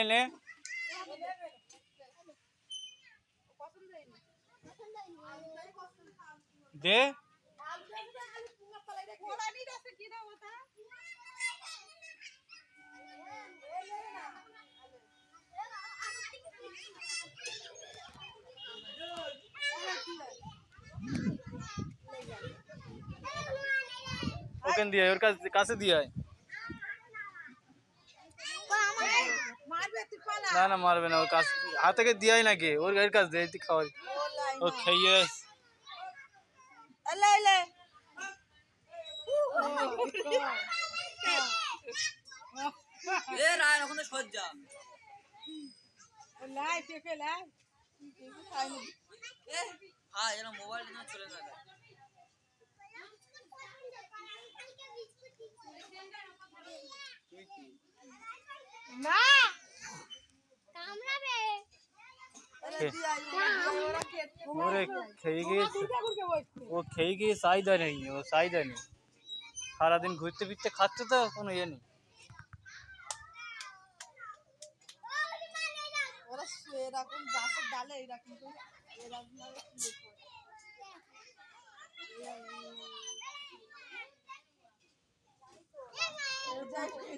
ले दे ओके दिया है और कैसे दिया है ना ना मारबे ना हाथ के दिया ही ना के और घर का दे खाओ ओ खाइए ले ले এ রায় ওখানে সজ্জা লাই পেপে লাই এ হ্যাঁ যেন মোবাইল না চলে না না पूरे खेगी वो खेगी साइदा नहीं है वो साइदा नहीं सारा दिन घूरते फिरते खाते तो कोनो ये नहीं ওরা এরকম গাছের ডালে এরকম করে এরকম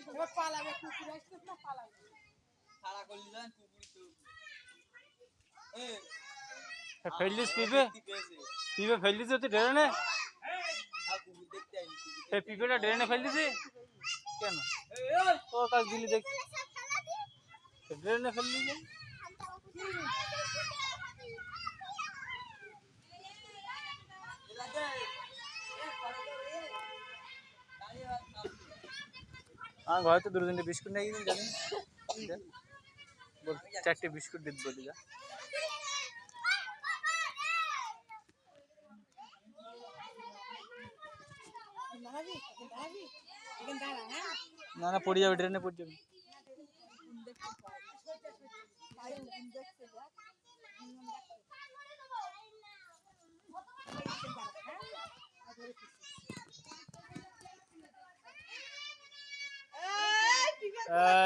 এবার পালাবে কুকুর আসছে না পালাবে সারা করলি যান কুকুর তো এ फैलिस पीपे पीपे फैलिस होते डेरे ने आ कुकुर देखते आइली कुकुर ए पीपे ना डेरे ने फैलिस क्या ना ओ काज दिल्ली देख डेरे ने फैलिस हाँ घर तो दूर दिन बिस्कुट नहीं जाने बोल चारटे बिस्कुट दे बोली जा ना ना पड़ जाए ट्रेन पड़ जाए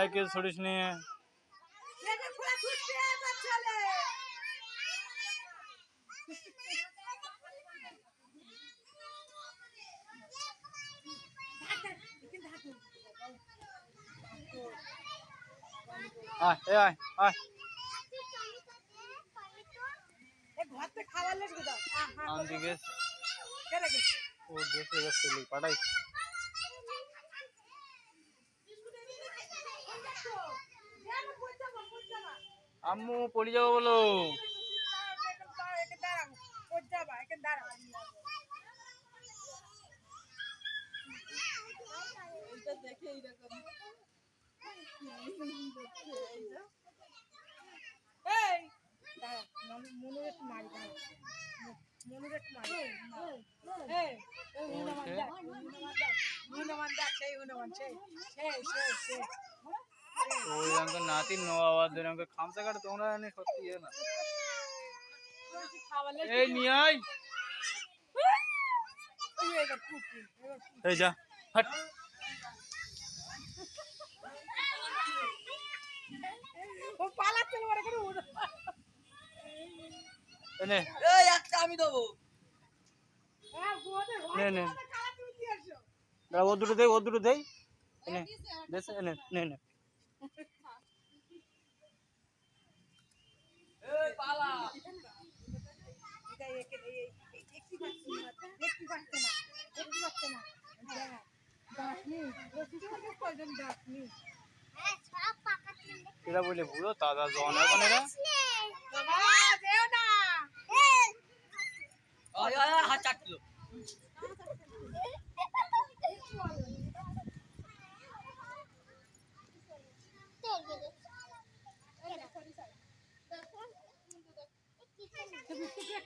के छोड़िस नहीं है पढ़ाई আম্মু পড়ে যাবো বলো नाती नो आवाज दे रहे खामसा काट तो नहीं सत्य है ना ए नियाई ए जा हट ও পালাচ্ছে ওরে করে উড় এনে এই একটা আমি দেবো হ্যাঁ গোদে নে নে খালা তুমি দিয়েছো না ও দুটো দে নে দেশ নে নে নে এই পালা একটু পাচ্ছে না ডাকনি কয়জন ডাকনি এরা বলে বুড়ো তাজা জন এখন এরা বাবা যেও না আয় আয় হাত চাটলো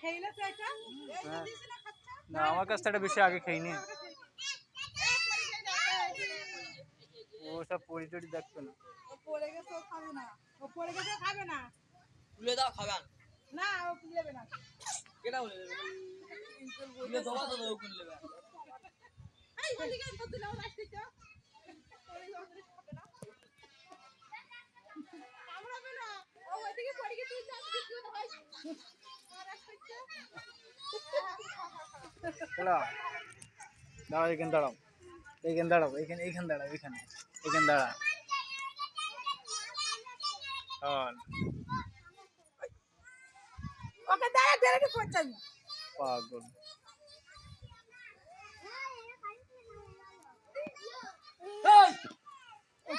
খেলে তো এটা হ্যাঁ। না আমার কাছ থেকে বেশি আগে খাইনি ও সব পরিচয় দেখতো না ও পড়ে গেছে ও খাবে না ও পড়ে গেছে ও খাবে না তুলে দাও খাবেন না ও নেবে না কেটা বলে দেবে তুলে দাও তো দাও কোন নেবে এই ওদিকে তো দিলাও রাখতে তো কামড়াবে না ও ওদিকে পড়ে গেছে তুই যাস কি হয় চলো দাঁড়াও এখানে দাঁড়াও এইখানে দাঁড়াও এইখানে দাঁড়াও এইখানে দাঁড়া ওকে দাঁড়া বেরে কি করছেন পাগল এই